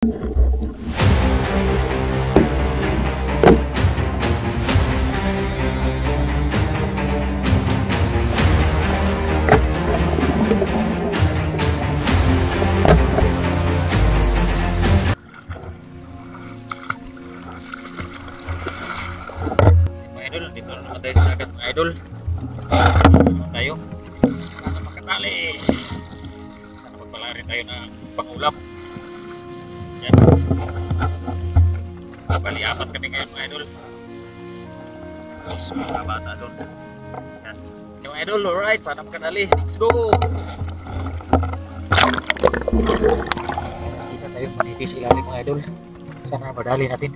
Idol, dito na naman tayo sa dagat mga idol. Tayo sana makatali, sana magpala rin tayo ng pangulam. Yan, bali apat kami ngayon mga idol, tapos mga bata doon. Yan yung idol, alright, sana makatali, let's go. Kita tayo manipis ilalim mga idol, sana madali natin.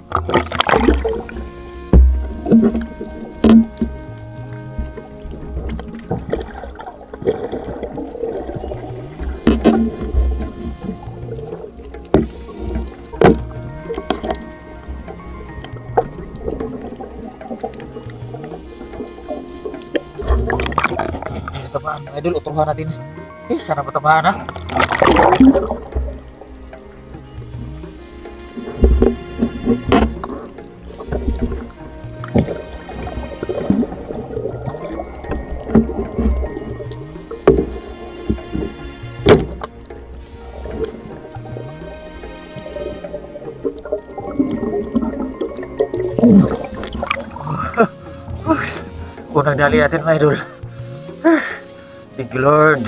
Tamaan mga idol, utuhan natin. Sana matamaan ha. Unang dali natin mga idol. Thank you Lord.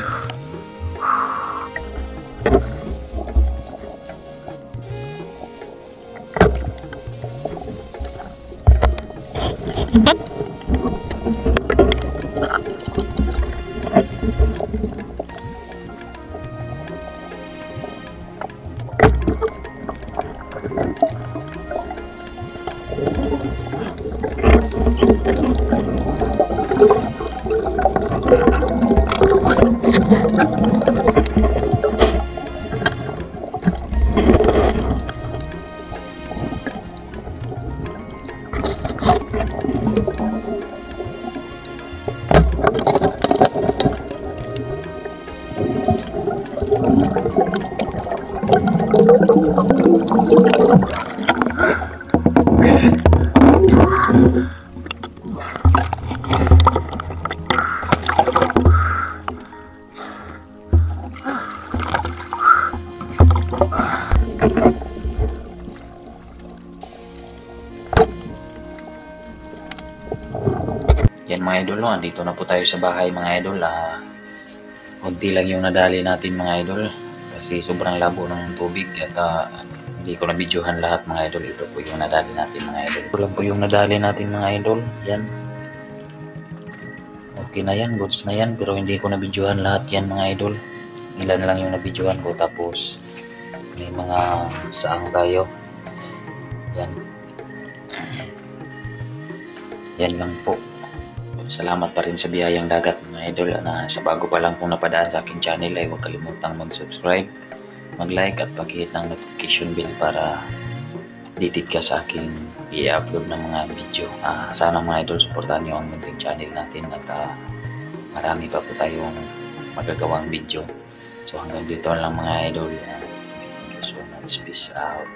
Yan mga idol, no? Andito na po tayo sa bahay mga idol. Kunti lang yung nadali natin mga idol kasi sobrang labo ng tubig at hindi ko na videohan lahat mga idol. Ito po yung nadali natin mga idol. Ito lang po yung nadali natin mga idol. Yan. Okay na yan, goods na yan, pero hindi ko na videohan lahat yan mga idol. Ilan lang yung na-videohan ko, tapos may mga saang tayo. Yan. Yan lang po. Salamat pa rin sa biyayang dagat mga idol. Sa bago pa lang kung napadaan sa aking channel ay huwag kalimutang mag-subscribe, mag-like at pag-hit ng notification bell para updated ka sa aking i-upload ng mga video. Sana mga idol, supportahan nyo ang munting channel natin at marami pa po tayong magagawang video. So hanggang dito lang mga idol. Thank you so much. Peace out.